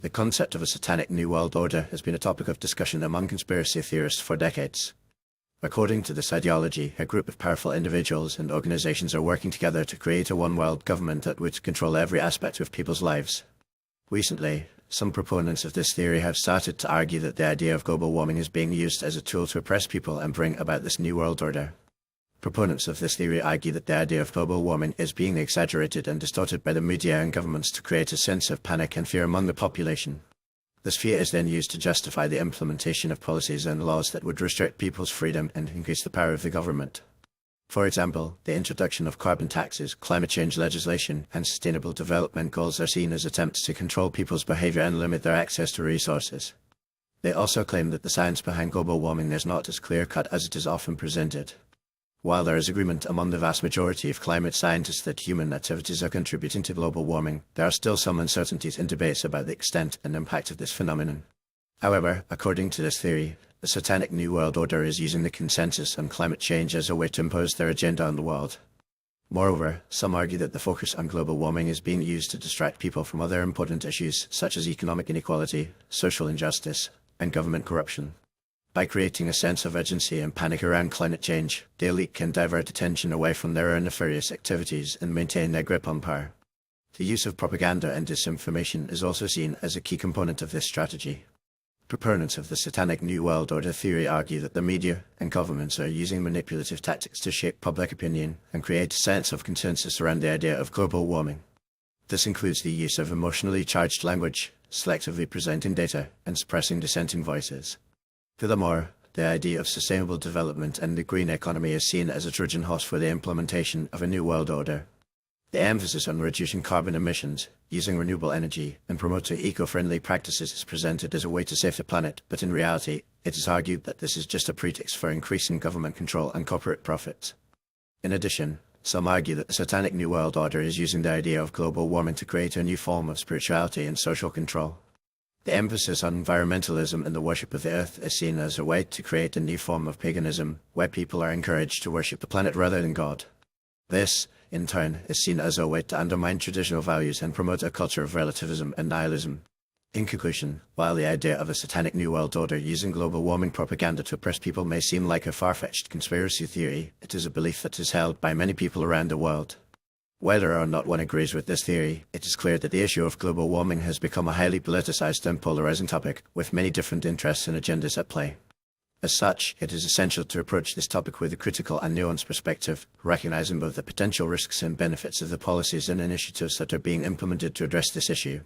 The concept of a Satanic New World Order has been a topic of discussion among conspiracy theorists for decades. According to this ideology, a group of powerful individuals and organizations are working together to create a one-world government that would control every aspect of people's lives. Recently, some proponents of this theory have started to argue that the idea of global warming is being used as a tool to oppress people and bring about this New World Order. Proponents of this theory argue that the idea of global warming is being exaggerated and distorted by the media and governments to create a sense of panic and fear among the population. This fear is then used to justify the implementation of policies and laws that would restrict people's freedom and increase the power of the government. For example, the introduction of carbon taxes, climate change legislation, and sustainable development goals are seen as attempts to control people's behavior and limit their access to resources. They also claim that the science behind global warming is not as clear-cut as it is often presented. While there is agreement among the vast majority of climate scientists that human activities are contributing to global warming, there are still some uncertainties and debates about the extent and impact of this phenomenon. However, according to this theory, the Satanic New World Order is using the consensus on climate change as a way to impose their agenda on the world. Moreover, some argue that the focus on global warming is being used to distract people from other important issues such as economic inequality, social injustice, and government corruption. By creating a sense of urgency and panic around climate change, the elite can divert attention away from their own nefarious activities and maintain their grip on power. The use of propaganda and disinformation is also seen as a key component of this strategy. Proponents of the Satanic New World Order theory argue that the media and governments are using manipulative tactics to shape public opinion and create a sense of consensus around the idea of global warming. This includes the use of emotionally charged language, selectively presenting data, and suppressing dissenting voices. Furthermore, the idea of sustainable development and the green economy is seen as a Trojan horse for the implementation of a new world order. The emphasis on reducing carbon emissions, using renewable energy, and promoting eco-friendly practices is presented as a way to save the planet, but in reality, it is argued that this is just a pretext for increasing government control and corporate profits. In addition, some argue that the Satanic New World Order is using the idea of global warming to create a new form of spirituality and social control. The emphasis on environmentalism and the worship of the earth is seen as a way to create a new form of paganism, where people are encouraged to worship the planet rather than God. This, in turn, is seen as a way to undermine traditional values and promote a culture of relativism and nihilism. In conclusion, while the idea of a Satanic New World Order using global warming propaganda to oppress people may seem like a far-fetched conspiracy theory, it is a belief that is held by many people around the world. Whether or not one agrees with this theory, it is clear that the issue of global warming has become a highly politicized and polarizing topic, with many different interests and agendas at play. As such, it is essential to approach this topic with a critical and nuanced perspective, recognizing both the potential risks and benefits of the policies and initiatives that are being implemented to address this issue.